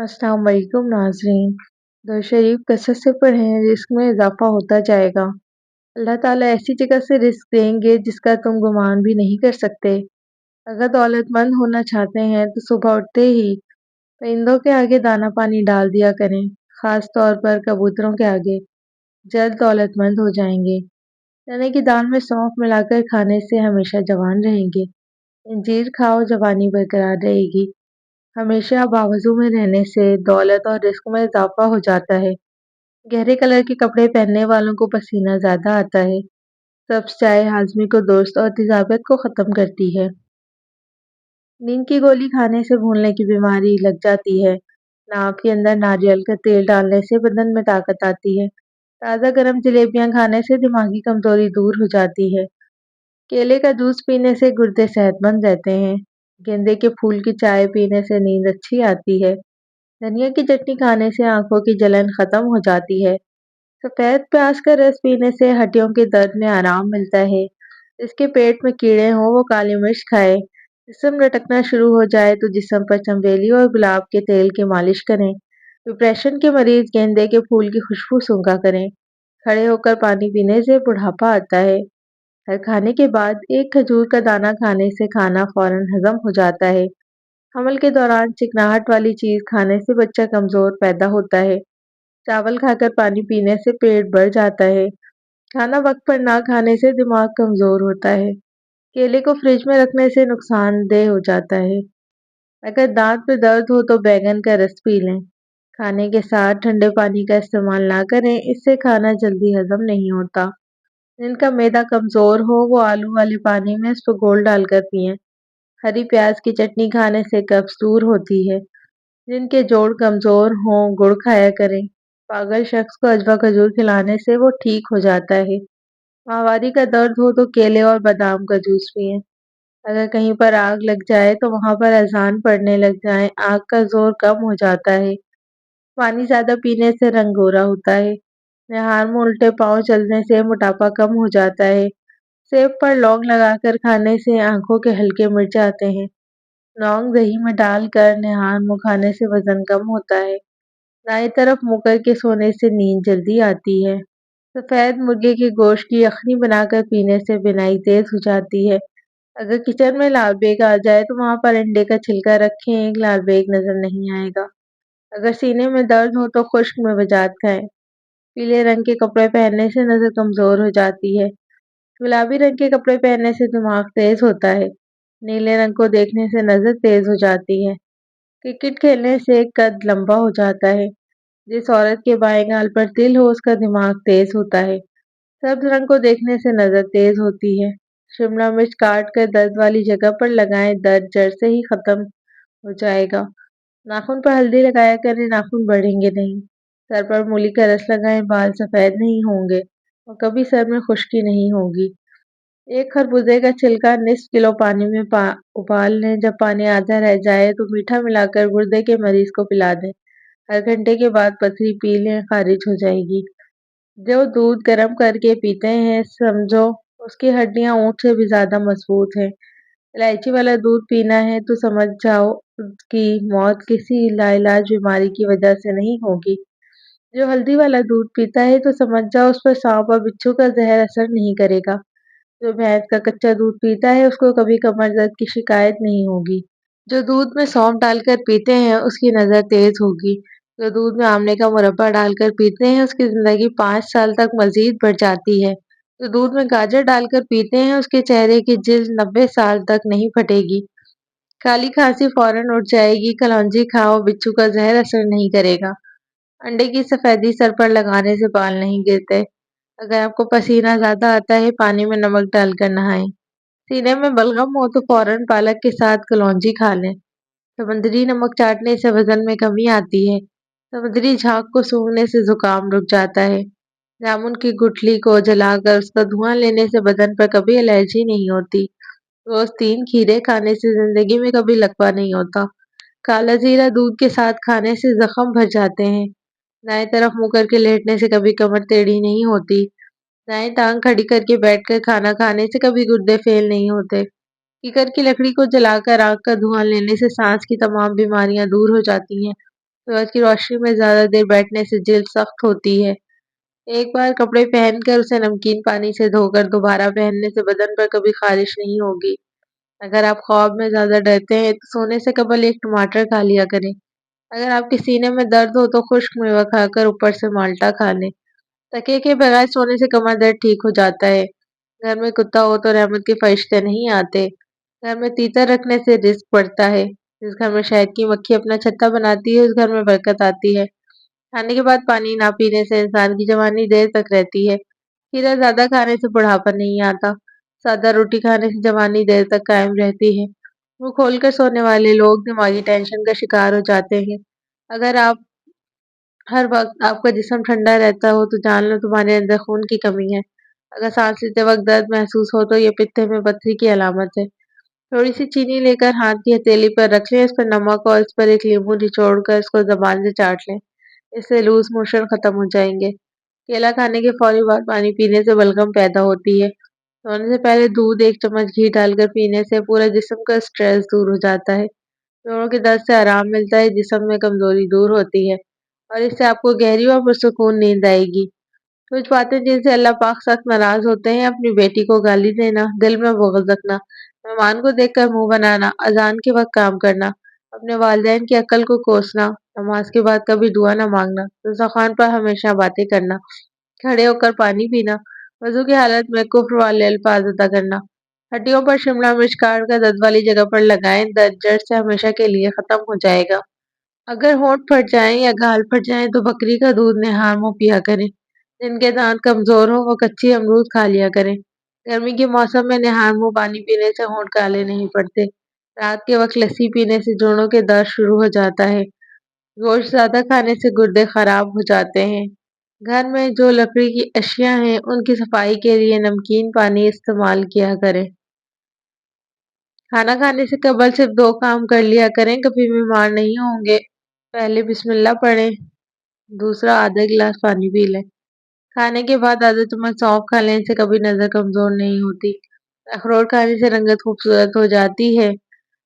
अस्सलाम वालेकुम नाज़रीन। दर शरीफ कसरत से पढ़ें, रिस्क में इजाफा होता जाएगा। अल्लाह ताला ऐसी जगह से रिस्क देंगे जिसका तुम गुमान भी नहीं कर सकते। अगर दौलतमंद होना चाहते हैं तो सुबह उठते ही परिंदों के आगे दाना पानी डाल दिया करें, खास तौर पर कबूतरों के आगे। जल्द दौलतमंद हो जाएंगे। चने की दाल में सौंफ मिलाकर खाने से हमेशा जवान रहेंगे। अंजीर खाओ, जवानी बरकरार रहेगी। हमेशा बावजू में रहने से दौलत और रिस्क में इजाफा हो जाता है। गहरे कलर के कपड़े पहनने वालों को पसीना ज्यादा आता है। सब्ज चाय हाजमे को दुरुस्त और तेजाबियत को खत्म करती है। नींद की गोली खाने से भूलने की बीमारी लग जाती है। नाक के अंदर नारियल का तेल डालने से बदन में ताकत आती है। ताज़ा गरम जलेबियां खाने से दिमागी कमजोरी दूर हो जाती है। केले का जूस पीने से गुर्दे सेहतमंद रहते हैं। गेंदे के फूल की चाय पीने से नींद अच्छी आती है। धनिया की चटनी खाने से आंखों की जलन खत्म हो जाती है। सफेद प्याज का रस पीने से हड्डियों के दर्द में आराम मिलता है। जिसके पेट में कीड़े हों वो काली मिर्च खाए। जिस्म लटकना शुरू हो जाए तो जिस्म पर चमेली और गुलाब के तेल की मालिश करें। डिप्रेशन के मरीज गेंदे के फूल की खुशबू सूंघा करें। खड़े होकर पानी पीने से बुढ़ापा आता है। हर खाने के बाद एक खजूर का दाना खाने से खाना फौरन हजम हो जाता है। हमल के दौरान चिकनाहट वाली चीज खाने से बच्चा कमजोर पैदा होता है। चावल खाकर पानी पीने से पेट भर जाता है। खाना वक्त पर ना खाने से दिमाग कमजोर होता है। केले को फ्रिज में रखने से नुकसानदेह हो जाता है। अगर दांत में दर्द हो तो बैंगन का रस पी लें। खाने के साथ ठंडे पानी का इस्तेमाल ना करें, इससे खाना जल्दी हजम नहीं होता। जिनका मैदा कमजोर हो वो आलू वाले पानी में इसबगोल डालकर पिएं। हरी प्याज की चटनी खाने से कब्ज दूर होती है। जिनके जोड़ कमजोर हों गुड़ खाया करें। पागल शख्स को अजवा खजूर खिलाने से वो ठीक हो जाता है। माहवारी का दर्द हो तो केले और बादाम का जूस पिएं। अगर कहीं पर आग लग जाए तो वहां पर अजान पड़ने लग जाए, आग का जोर कम हो जाता है। पानी ज्यादा पीने से रंग गोरा होता है। नहार में उल्टे पांव चलने से मोटापा कम हो जाता है। सेब पर लौंग लगाकर खाने से आंखों के हल्के मिट जाते हैं। लौंग दही में डालकर नहार मुँह खाने से वजन कम होता है। दाएं तरफ मुँह करके सोने से नींद जल्दी आती है। सफेद मुर्गे के गोश्त की यखनी बनाकर पीने से बिनाई तेज हो जाती है। अगर किचन में लाल बेग आ जाए तो वहां पर अंडे का छिलका रखें, एक लाल बेग नजर नहीं आएगा। अगर सीने में दर्द हो तो खुश्क मेवजात खाएं। पीले रंग के कपड़े पहनने से नजर कमजोर हो जाती है। गुलाबी रंग के कपड़े पहनने से दिमाग तेज होता है। नीले रंग को देखने से नजर तेज हो जाती है। क्रिकेट खेलने से कद लंबा हो जाता है। जिस औरत के बाएं गाल पर तिल हो उसका दिमाग तेज होता है। सब्ज रंग को देखने से नजर तेज होती है। शिमला मिर्च काट कर दर्द वाली जगह पर लगाएं, दर्द जड़ से ही खत्म हो जाएगा। नाखून पर हल्दी लगाया करें, नाखून बढ़ेंगे नहीं। सर पर मूली का रस लगाएं, बाल सफेद नहीं होंगे और कभी सर में खुश्की नहीं होगी। एक खरबूजे का छिलका निस्फ किलो पानी में उबाल लें। जब पानी आधा रह जाए तो मीठा मिलाकर गुर्दे के मरीज को पिला दें। हर घंटे के बाद पथरी पी लें, खारिज हो जाएगी। जो दूध गर्म करके पीते हैं समझो उसकी हड्डियां ऊंट से भी ज्यादा मजबूत हैं। इलायची वाला दूध पीना है तो समझ जाओ कि मौत किसी लाइलाज बीमारी की वजह से नहीं होगी। जो हल्दी वाला दूध पीता है तो समझ जाओ उस पर सांप और बिच्छू का जहर असर नहीं करेगा। जो भैंस का कच्चा दूध पीता है उसको कभी कमर दर्द की शिकायत नहीं होगी। जो दूध में सौंफ डालकर पीते हैं उसकी नज़र तेज होगी। जो दूध में आमले का मुरब्बा डालकर पीते हैं उसकी ज़िंदगी 5 साल तक मजीद बढ़ जाती है। जो दूध में गाजर डालकर पीते हैं उसके चेहरे की जिल्द 90 साल तक नहीं फटेगी। काली खांसी फौरन उठ जाएगी। कलौंजी खाओ, बिच्छू का जहर असर नहीं करेगा। अंडे की सफेदी सर पर लगाने से बाल नहीं गिरते। अगर आपको पसीना ज्यादा आता है पानी में नमक डालकर नहाएं। सीने में बलगम हो तो फौरन पालक के साथ कलौंजी खा लें। समुद्री नमक चाटने से वजन में कमी आती है। समुद्री झाग को सूंघने से जुकाम रुक जाता है। जामुन की गुठली को जलाकर उसका धुआं लेने से बदन पर कभी एलर्जी नहीं होती। रोज 3 खीरे खाने से जिंदगी में कभी लकवा नहीं होता। काला जीरा दूध के साथ खाने से जख्म भर जाते हैं। दाएं तरफ मुंह करके लेटने से कभी कमर टेढ़ी नहीं होती। दाएं टांग खड़ी करके बैठकर खाना खाने से कभी गुर्दे फेल नहीं होते। कीकर की लकड़ी को जलाकर आग का धुआं लेने से सांस की तमाम बीमारियां दूर हो जाती हैं। सूरज की रोशनी में ज़्यादा देर बैठने से जल्द सख्त होती है। एक बार कपड़े पहनकर उसे नमकीन पानी से धोकर दोबारा पहनने से बदन पर कभी ख़ारिश नहीं होगी। अगर आप ख्वाब में ज़्यादा डरते हैं तो सोने से कबल एक टमाटर खा लिया करें। अगर आपके सीने में दर्द हो तो खुश्क मेवा खाकर ऊपर से माल्टा खा लें। तकिए के बगैर सोने से कमर दर्द ठीक हो जाता है। घर में कुत्ता हो तो रहमत के फरिश्ते नहीं आते। घर में तीतर रखने से रिस्क बढ़ता है। जिस घर में शहद की मक्खी अपना छत्ता बनाती है उस घर में बरकत आती है। खाने के बाद पानी ना पीने से इंसान की जवानी देर तक रहती है। खीरा ज्यादा खाने से बुढ़ापा नहीं आता। सादा रोटी खाने से जवानी देर तक कायम रहती है। मुंह खोलकर सोने वाले लोग दिमागी टेंशन का शिकार हो जाते हैं। अगर आप हर वक्त आपका जिस्म ठंडा रहता हो तो जान लो तुम्हारे अंदर खून की कमी है। अगर सांस लेते वक्त दर्द महसूस हो तो ये पित्ते में पत्थरी की अलामत है। थोड़ी सी चीनी लेकर हाथ की हथेली पर रख लें, इस पर नमक और इस पर एक नींबू निचोड़कर इसको जबान से चाट लें। इससे लूज मोशन खत्म हो जाएंगे। केला खाने के फौरी बाद पानी पीने से बलगम पैदा होती है। सोने से पहले दूध 1 चम्मच घी डालकर पीने से पूरे जिस्म का स्ट्रेस दूर हो जाता है। जोड़ों के दर्द से आराम मिलता है, जिस्म में कमजोरी दूर होती है और इससे आपको गहरी और पुरसुकून नींद आएगी। कुछ बातें जिनसे अल्लाह पाक सख्त नाराज होते हैं: अपनी बेटी को गाली देना, दिल में बुग़्ज़ रखना, मेहमान को देखकर मुंह बनाना, अजान के वक्त काम करना, अपने वालिदैन की अक्ल को कोसना, नमाज के बाद कभी दुआ न मांगना, दस्तरखान पर हमेशा बातें करना, खड़े होकर पानी पीना, वजू की हालत में कुफ्र वाले अल्फाज अदा करना। हड्डियों पर शिमला मिर्च काट कर दर्द वाली जगह पर लगाएं, दर्द जड़ से हमेशा के लिए खत्म हो जाएगा। अगर होंठ फट जाएं या गाल फट जाएं तो बकरी का दूध निहार मुंह पिया करें। जिनके दांत कमजोर हो वो कच्ची अमरूद खा लिया करें। गर्मी के मौसम में निहार मुंह पानी पीने से होंठ काले नहीं पड़ते। रात के वक्त लस्सी पीने से जोड़ों के दर्द शुरू हो जाता है। गोश्त ज्यादा खाने से गुर्दे खराब हो जाते हैं। घर में जो लकड़ी की अशिया हैं उनकी सफाई के लिए नमकीन पानी इस्तेमाल किया करें। खाना खाने से कबल सिर्फ 2 काम कर लिया करें, कभी बीमार नहीं होंगे। पहले बिस्मिल्लाह पढ़ें, दूसरा आधा गिलास पानी पी लें। खाने के बाद आधा चम्मच सौंफ खा लें, इससे कभी नज़र कमज़ोर नहीं होती। अखरोट खाने से रंगत खूबसूरत हो जाती है।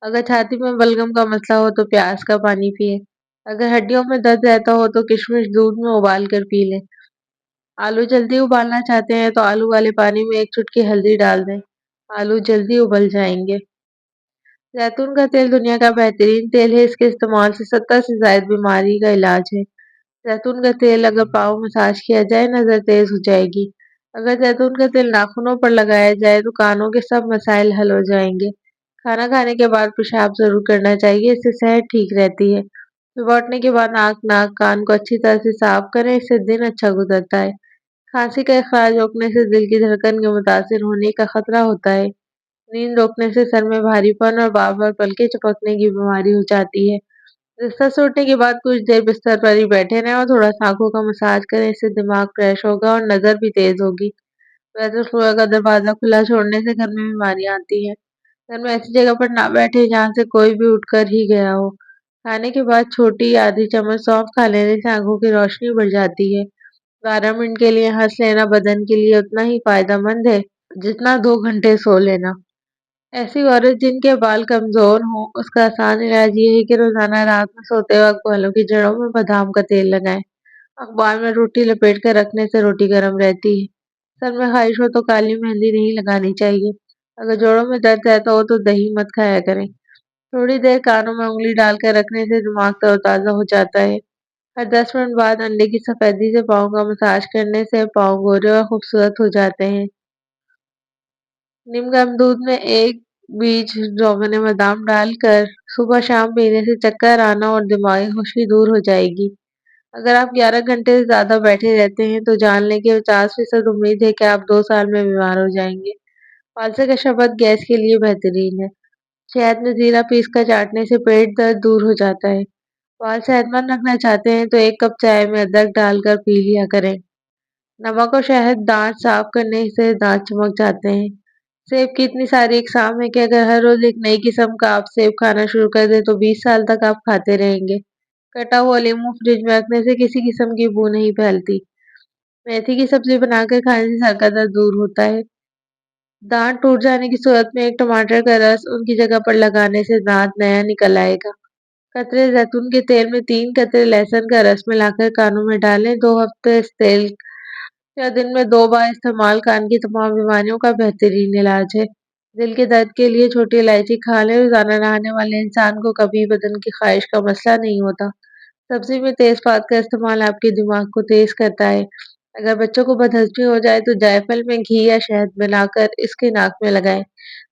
अगर छाती में बलगम का मसला हो तो प्याज का पानी पिएं। अगर हड्डियों में दर्द रहता हो तो किशमिश दूध में उबाल कर पी लें। आलू जल्दी उबालना चाहते हैं तो आलू वाले पानी में 1 चुटकी हल्दी डाल दें। आलू जल्दी उबल जाएंगे। जैतून का तेल दुनिया का बेहतरीन तेल है। इसके इस्तेमाल से 70 से ज़ायद बीमारी का इलाज है। जैतून का तेल अगर पाँव मसाज किया जाए नज़र तेज हो जाएगी। अगर जैतून का तेल नाखूनों पर लगाया जाए तो कानों के सब मसाइल हल हो जाएंगे। खाना खाने के बाद पेशाब जरूर करना चाहिए, इससे सेहत ठीक रहती है। सुबह उठने के बाद आँख, नाक, कान को अच्छी तरह से साफ करें, इससे दिन अच्छा गुजरता है। खांसी का इखराज रोकने से दिल की धड़कन के मुतासिर होने का खतरा होता है। नींद रोकने से सर में भारीपन और बार बार पलकें झपकने की बीमारी हो जाती है। बिस्तर से उठने के बाद कुछ देर बिस्तर पर ही बैठे रहें और थोड़ा सा आंखों का मसाज करें, इससे दिमाग फ्रेश होगा और नज़र भी तेज होगी। वैसे सुबह का दरवाज़ा खुला छोड़ने से घर में बीमारियां आती हैं। घर में ऐसी जगह पर ना बैठे जहाँ से कोई भी उठकर ही गया हो। खाने के बाद छोटी आधी चम्मच सौंफ खा लेने से आंखों की रोशनी बढ़ जाती है। 12 मिनट के लिए हंस लेना बदन के लिए उतना ही फायदेमंद है जितना 2 घंटे सो लेना। ऐसी औरत जिनके बाल कमजोर हों उसका आसान इलाज ये है कि रोजाना रात में सोते वक्त बालों की जड़ों में बादाम का तेल लगाएं। अखबार में रोटी लपेट कर रखने से रोटी गर्म रहती है। सर में खारिश हो तो काली मेहंदी नहीं लगानी चाहिए। अगर जोड़ों में दर्द रहता हो तो दही मत खाया करें। थोड़ी देर कानों में उंगली डालकर रखने से दिमाग तरोताजा हो जाता है। हर 10 मिनट बाद अंडे की सफेदी से पाँव का मसाज करने से पाँव गोरे और खूबसूरत हो जाते हैं। नीम गर्म दूध में एक बीज रोगन बादाम डालकर सुबह शाम पीने से चक्कर आना और दिमागी खुश्की दूर हो जाएगी। अगर आप 11 घंटे से ज़्यादा बैठे रहते हैं तो जान लें कि 50% उम्मीद है कि आप 2 साल में बीमार हो जाएंगे। फालसे का शरबत गैस के लिए बेहतरीन है। शहद में जीरा पीस कर चाटने से पेट दर्द दूर हो जाता है। बाल सेहतमंद रखना चाहते हैं तो 1 कप चाय में अदरक डालकर पी लिया करें। नमक और शहद दांत साफ करने से दांत चमक जाते हैं। सेब की इतनी सारी इकसाम है कि अगर हर रोज एक नई किस्म का आप सेब खाना शुरू कर दें तो 20 साल तक आप खाते रहेंगे। कटा हुआ नींबू फ्रिज में रखने से किसी किस्म की बू नहीं फैलती। मेथी की सब्जी बनाकर खाने से सर का दर्द दूर होता है। दांत टूट जाने की सूरत में एक टमाटर का रस उनकी जगह पर लगाने से दांत नया निकल आएगा। قطرے زیتون کے تیل میں 3 قطرے لہسن کا رس ملا کر کانوں میں ڈالیں۔ 2 ہفتے اس تیل یا دن میں 2 بار استعمال کان کی تمام بیماریوں کا بہترین علاج ہے۔ دل کے درد کے لیے چھوٹی الائچی کھا لیں۔ روزانہ نہانے والے انسان کو کبھی بدن کی خواہش کا مسئلہ نہیں ہوتا۔ سبزی میں تیز پات کا استعمال آپ کے دماغ کو تیز کرتا ہے۔ اگر بچوں کو بدہضمی ہو جائے تو جائفل میں گھی یا شہد ملا کر اس کے ناک میں لگائیں۔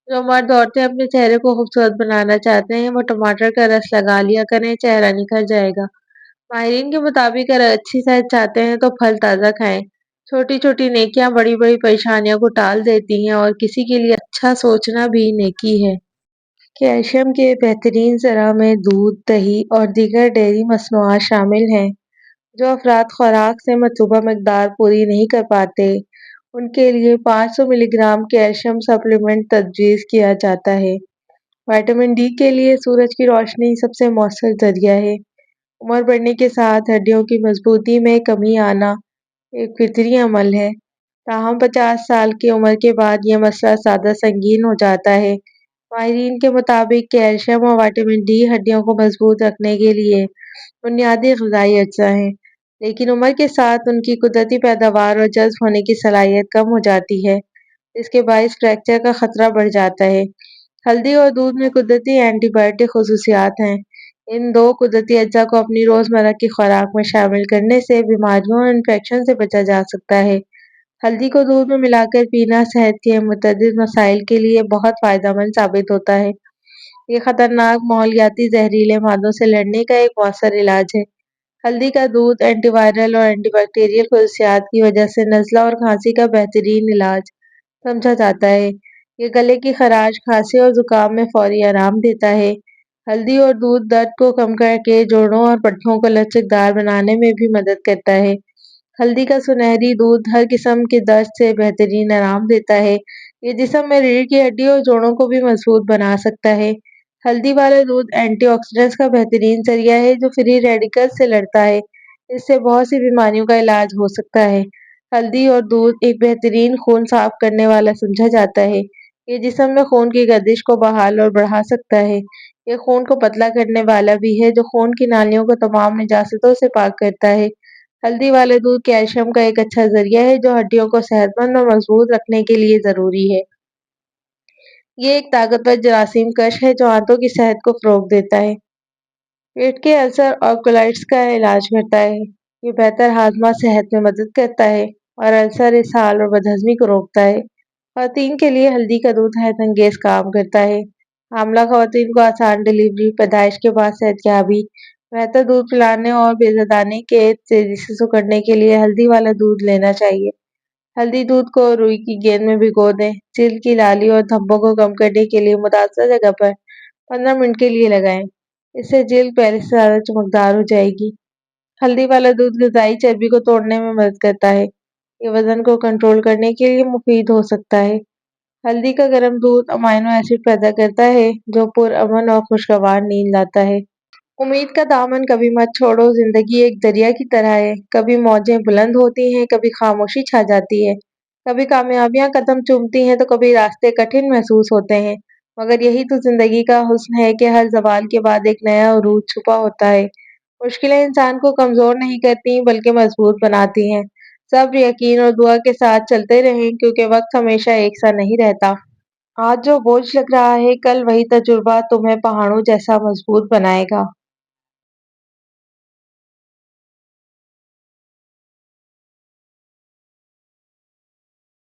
جو مرد عورتیں اپنے چہرے کو خوبصورت بنانا چاہتے ہیں وہ ٹماٹر کا رس لگا لیا کریں، چہرہ نکھر جائے گا۔ ماہرین کے مطابق اگر اچھی صحت چاہتے ہیں تو پھل تازہ کھائیں۔ چھوٹی چھوٹی نیکیاں بڑی بڑی پریشانیوں کو ٹال دیتی ہیں، اور کسی کے لیے اچھا سوچنا بھی نیکی ہے۔ کیلشیم کے بہترین ذرائع میں دودھ، دہی اور دیگر ڈیری مصنوعات شامل ہیں۔ جو افراد خوراک سے مطلوبہ مقدار پوری نہیں کر پاتے، ان کے لیے 500 ملی گرام کیلشیم سپلیمنٹ تجویز کیا جاتا ہے۔ وٹامن ڈی کے لیے سورج کی روشنی سب سے مؤثر ذریعہ ہے۔ عمر بڑھنے کے ساتھ ہڈیوں کی مضبوطی میں کمی آنا ایک فطری عمل ہے، تاہم 50 سال کی عمر کے بعد یہ مسئلہ زیادہ سنگین ہو جاتا ہے۔ ماہرین کے مطابق کیلشیم اور وٹامن ڈی ہڈیوں کو مضبوط رکھنے کے لیے بنیادی غذائی اجزاء ہیں، لیکن عمر کے ساتھ ان کی قدرتی پیداوار اور جذب ہونے کی صلاحیت کم ہو جاتی ہے، جس کے باعث فریکچر کا خطرہ بڑھ جاتا ہے۔ ہلدی اور دودھ میں قدرتی اینٹی بائیوٹک خصوصیات ہیں۔ ان دو قدرتی اجزاء کو اپنی روزمرہ کی خوراک میں شامل کرنے سے بیماریوں اور انفیکشن سے بچا جا سکتا ہے۔ ہلدی کو دودھ میں ملا کر پینا صحت کے متعدد مسائل کے لیے بہت فائدہ مند ثابت ہوتا ہے۔ یہ خطرناک ماحولیاتی زہریلے مادوں سے لڑنے کا ایک مؤثر علاج ہے۔ ہلدی کا دودھ اینٹی وائرل اور اینٹی بیکٹیریل خصوصیات کی وجہ سے نزلہ اور کھانسی کا بہترین علاج سمجھا جاتا ہے۔ یہ گلے کی خراش، کھانسی اور زکام میں فوری آرام دیتا ہے۔ ہلدی اور دودھ درد کو کم کر کے جوڑوں اور پٹھوں کو لچکدار بنانے میں بھی مدد کرتا ہے۔ ہلدی کا سنہری دودھ ہر قسم کے درد سے بہترین آرام دیتا ہے۔ یہ جسم میں ریڑھ کی ہڈی اور جوڑوں کو بھی مضبوط بنا سکتا ہے۔ ہلدی والا دودھ اینٹی آکسیڈنٹس کا بہترین ذریعہ ہے جو فری ریڈیکلز سے لڑتا ہے۔ اس سے بہت سی بیماریوں کا علاج ہو سکتا ہے۔ ہلدی اور دودھ ایک بہترین خون صاف کرنے والا سمجھا جاتا ہے۔ یہ جسم میں خون کی گردش کو بحال اور بڑھا سکتا ہے۔ یہ خون کو پتلا کرنے والا بھی ہے جو خون کی نالیوں کو تمام نجاستوں سے پاک کرتا ہے۔ ہلدی والے دودھ کیلشیم کا ایک اچھا ذریعہ ہے جو ہڈیوں کو صحت مند اور مضبوط رکھنے کے لیے ضروری ہے۔ یہ ایک طاقتور جراثیم کش ہے جو آنتوں کی صحت کو فروغ دیتا ہے۔ پیٹ کے السر اور کولائٹس کا علاج کرتا ہے۔ یہ بہتر ہاضمہ صحت میں مدد کرتا ہے اور السر، اسہال اور بدہضمی کو روکتا ہے۔ خواتین کے لیے ہلدی کا دودھ حیرت انگیز کام کرتا ہے۔ حاملہ خواتین کو آسان ڈلیوری، پیدائش کے بعد صحت یابی، بہتر دودھ پلانے اور بیزادانی کے تیزی سے سکڑنے کے لیے ہلدی والا دودھ لینا چاہیے۔ ہلدی دودھ کو روئی کی گیند میں بھگو دیں۔ جلد کی لالی اور دھبوں کو کم کرنے کے لیے متاثرہ جگہ پر 15 منٹ کے لیے لگائیں۔ اس سے جلد پہلے سے زیادہ چمکدار ہو جائے گی۔ ہلدی والا دودھ غذائی چربی کو توڑنے میں مدد کرتا ہے۔ یہ وزن کو کنٹرول کرنے کے لیے مفید ہو سکتا ہے۔ ہلدی کا گرم دودھ امائنو ایسڈ پیدا کرتا ہے جو پرامن اور خوشگوار نیند لاتا ہے۔ امید کا دامن کبھی مت چھوڑو۔ زندگی ایک دریا کی طرح ہے، کبھی موجیں بلند ہوتی ہیں، کبھی خاموشی چھا جاتی ہے، کبھی کامیابیاں قدم چومتی ہیں تو کبھی راستے کٹھن محسوس ہوتے ہیں، مگر یہی تو زندگی کا حسن ہے کہ ہر زوال کے بعد ایک نیا عروج چھپا ہوتا ہے۔ مشکلیں انسان کو کمزور نہیں کرتی بلکہ مضبوط بناتی ہیں۔ صبر، یقین اور دعا کے ساتھ چلتے رہیں کیونکہ وقت ہمیشہ ایک سا نہیں رہتا۔ آج جو بوجھ لگ رہا ہے، کل وہی تجربہ تمہیں پہاڑوں جیسا مضبوط بنائے گا۔